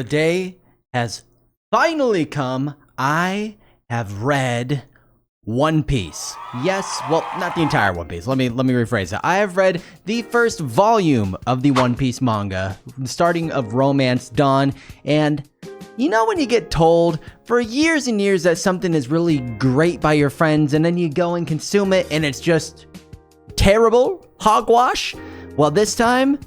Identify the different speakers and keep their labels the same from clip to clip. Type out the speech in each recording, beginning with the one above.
Speaker 1: The day has finally come. I have read One Piece. Yes, well, not the entire One Piece. Let me rephrase that. I have read the first volume of the One Piece manga, starting of Romance Dawn, and you know when you get told for years and years that something is really great by your friends, and then you go and consume it, and it's just terrible hogwash? Well, this time,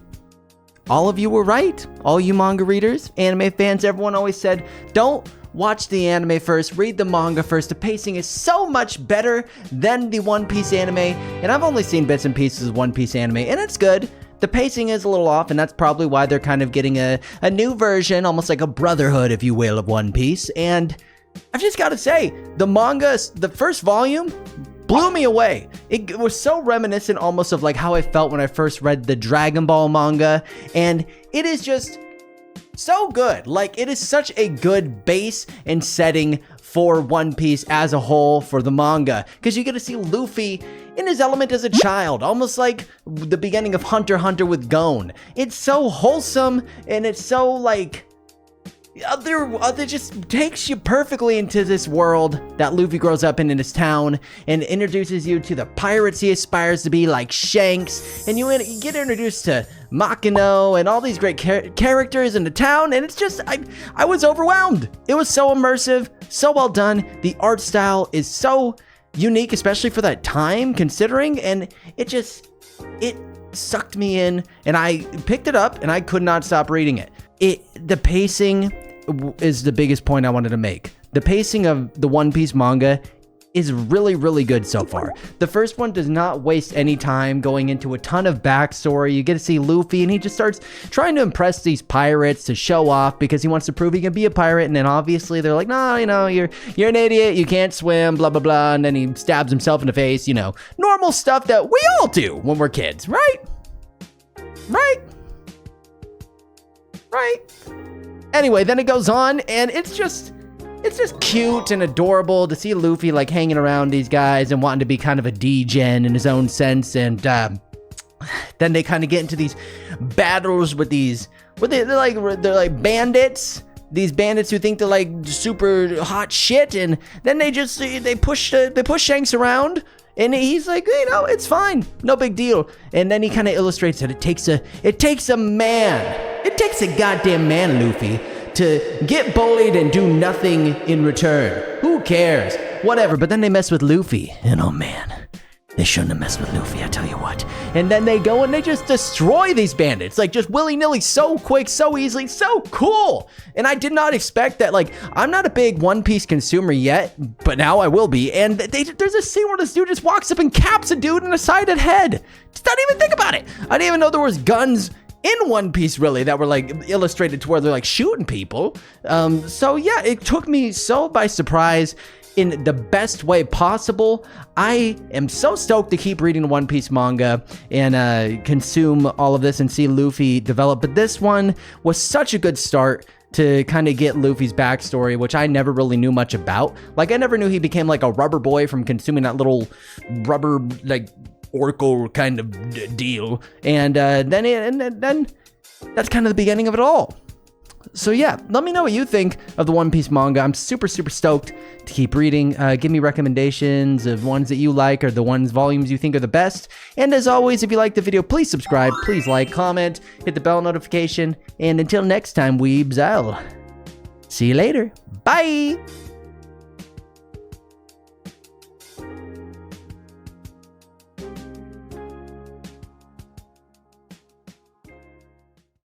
Speaker 1: all of you were right. All you manga readers, anime fans, everyone always said, don't watch the anime first, read the manga first. The pacing is so much better than the One Piece anime, and I've only seen bits and pieces of One Piece anime, and it's good. The pacing is a little off, and that's probably why they're kind of getting a new version, almost like a brotherhood, if you will, of One Piece. And I've just got to say, the manga, the first volume, blew me away. It was so reminiscent almost of like how I felt when I first read the Dragon Ball manga, and it is just so good. Like, it is such a good base and setting for One Piece as a whole for the manga, because you get to see Luffy in his element as a child, almost like the beginning of Hunter x Hunter with Gon. It's so wholesome, and it's so like it just takes you perfectly into this world that Luffy grows up in his town, and introduces you to the pirates he aspires to be, like Shanks, and you get introduced to Makino and all these great characters in the town, and it's just, I was overwhelmed. It was so immersive, so well done. The art style is so unique, especially for that time, considering, and it sucked me in, and I picked it up, and I could not stop reading it. The pacing is the biggest point I wanted to make. The pacing of the One Piece manga is really, really good so far. The first one does not waste any time going into a ton of backstory. You get to see Luffy, and he just starts trying to impress these pirates to show off because he wants to prove he can be a pirate. And then obviously they're like, no, you're an idiot, you can't swim, blah, blah, blah. And then he stabs himself in the face, normal stuff that we all do when we're kids, right? Anyway, then it goes on, and it's just cute and adorable to see Luffy like hanging around these guys and wanting to be kind of a D-gen in his own sense. And then they kind of get into these battles with they're like bandits. These bandits who think they're like super hot shit, and then they push Shanks around, and he's like, it's fine, no big deal. And then he kind of illustrates that it takes a man. It takes a goddamn man, Luffy, to get bullied and do nothing in return. Who cares? Whatever. But then they mess with Luffy, and oh man, they shouldn't have messed with Luffy, I tell you what. And then they go and they just destroy these bandits, like just willy-nilly, so quick, so easily, so cool. And I did not expect that. Like, I'm not a big One Piece consumer yet, but now I will be. And there's a scene where this dude just walks up and caps a dude in the side of the head. Just don't even think about it. I didn't even know there was guns in One Piece, really, that were like illustrated to where they're like shooting people. So yeah, it took me so by surprise in the best way possible. I am so stoked to keep reading the One Piece manga and consume all of this and see Luffy develop. But this one was such a good start to kind of get Luffy's backstory, which I never really knew much about. Like, I never knew he became like a rubber boy from consuming that little rubber, like, Oracle kind of deal, and then that's kind of the beginning of it all. So yeah, let me know what you think of the One Piece manga. I'm super stoked to keep reading. Give me recommendations of ones that you like or the volumes you think are the best. And as always, if you like the video, please subscribe, please like, comment, hit the bell notification, and until next time, weebs, I'll see you later. Bye.